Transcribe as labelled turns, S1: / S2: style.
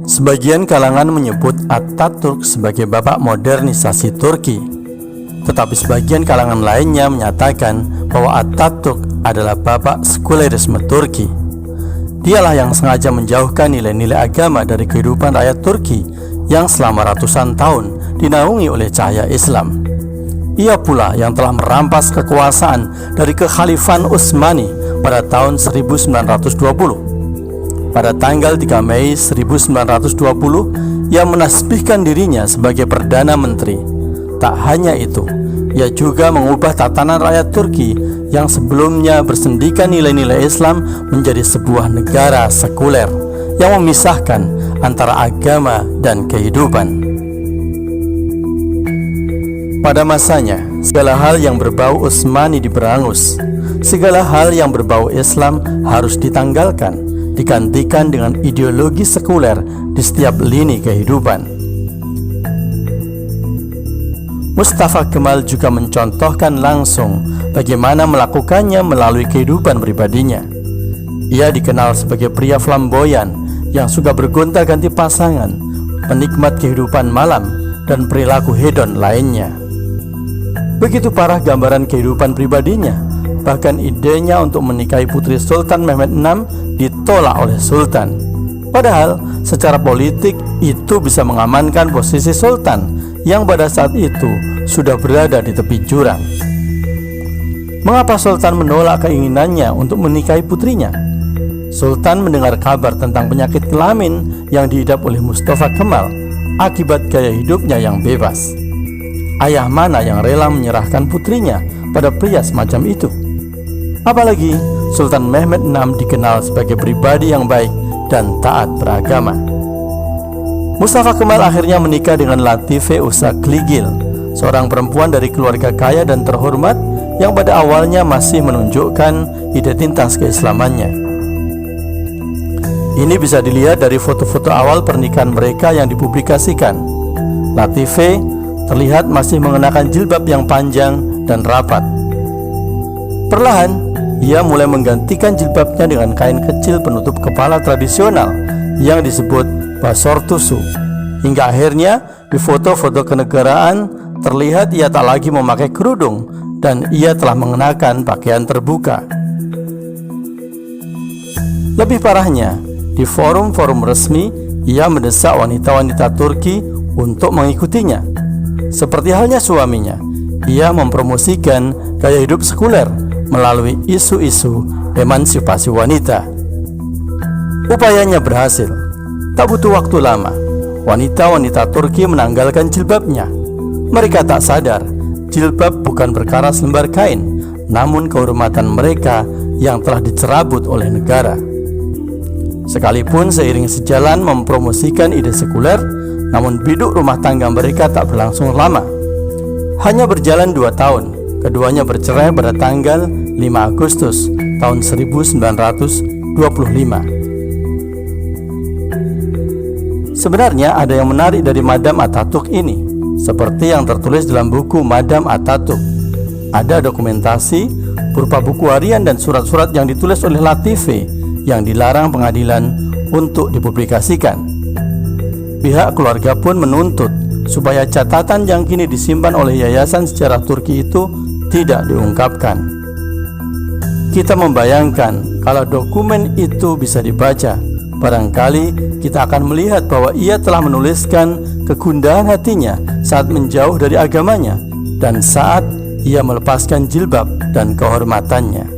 S1: Sebagian kalangan menyebut Atatürk sebagai bapak modernisasi Turki, tetapi sebagian kalangan lainnya menyatakan bahwa Atatürk adalah bapak sekulerisme Turki. Dialah yang sengaja menjauhkan nilai-nilai agama dari kehidupan rakyat Turki yang selama ratusan tahun dinaungi oleh cahaya Islam. Ia pula yang telah merampas kekuasaan dari Kekhalifahan Utsmani pada tahun 1920. Pada tanggal 3 Mei 1920, ia menasbihkan dirinya sebagai Perdana Menteri. Tak hanya itu, ia juga mengubah tatanan rakyat Turki yang sebelumnya bersendikan nilai-nilai Islam menjadi sebuah negara sekuler yang memisahkan antara agama dan kehidupan. Pada masanya, segala hal yang berbau Utsmani diberangus. Segala hal yang berbau Islam harus ditanggalkan, digantikan dengan ideologi sekuler di setiap lini kehidupan. Mustafa Kemal juga mencontohkan langsung bagaimana melakukannya melalui kehidupan pribadinya. Ia dikenal sebagai pria flamboyan yang suka bergonta-ganti pasangan, penikmat kehidupan malam, dan perilaku hedon lainnya. Begitu parah gambaran kehidupan pribadinya, bahkan idenya untuk menikahi putri Sultan Mehmed VI ditolak oleh Sultan. Padahal secara politik itu bisa mengamankan posisi Sultan yang pada saat itu sudah berada di tepi jurang. Mengapa Sultan menolak keinginannya untuk menikahi putrinya? Sultan mendengar kabar tentang penyakit kelamin yang diidap oleh Mustafa Kemal akibat gaya hidupnya yang bebas. Ayah mana yang rela menyerahkan putrinya pada pria semacam itu? Apalagi Sultan Mehmed VI dikenal sebagai pribadi yang baik dan taat beragama. Mustafa Kemal akhirnya menikah dengan Latife Usagligil, seorang perempuan dari keluarga kaya dan terhormat yang pada awalnya masih menunjukkan identitas keislamannya. Ini bisa dilihat dari foto-foto awal pernikahan mereka yang dipublikasikan. Latife terlihat masih mengenakan jilbab yang panjang dan rapat. Perlahan, ia mulai menggantikan jilbabnya dengan kain kecil penutup kepala tradisional yang disebut basortusu. Hingga akhirnya di foto-foto kenegaraan terlihat ia tak lagi memakai kerudung dan ia telah mengenakan pakaian terbuka. Lebih parahnya, di forum-forum resmi ia mendesak wanita-wanita Turki untuk mengikutinya. Seperti halnya suaminya, ia mempromosikan gaya hidup sekuler melalui isu-isu emansipasi wanita. Upayanya berhasil. Tak butuh waktu lama, wanita-wanita Turki menanggalkan jilbabnya. Mereka tak sadar, jilbab bukan perkara selembar kain, namun kehormatan mereka yang telah dicerabut oleh negara. Sekalipun seiring sejalan mempromosikan ide sekuler, namun biduk rumah tangga mereka tak berlangsung lama. Hanya berjalan 2 tahun, keduanya bercerai pada tanggal 5 Agustus tahun 1925. Sebenarnya ada yang menarik dari Madam Atatürk ini, seperti yang tertulis dalam buku Madam Atatürk. Ada dokumentasi berupa buku harian dan surat-surat yang ditulis oleh Latife yang dilarang pengadilan untuk dipublikasikan. Pihak keluarga pun menuntut supaya catatan yang kini disimpan oleh Yayasan Sejarah Turki itu tidak diungkapkan. Kita membayangkan kalau dokumen itu bisa dibaca, barangkali kita akan melihat bahwa ia telah menuliskan kegundahan hatinya saat menjauh dari agamanya dan saat ia melepaskan jilbab dan kehormatannya.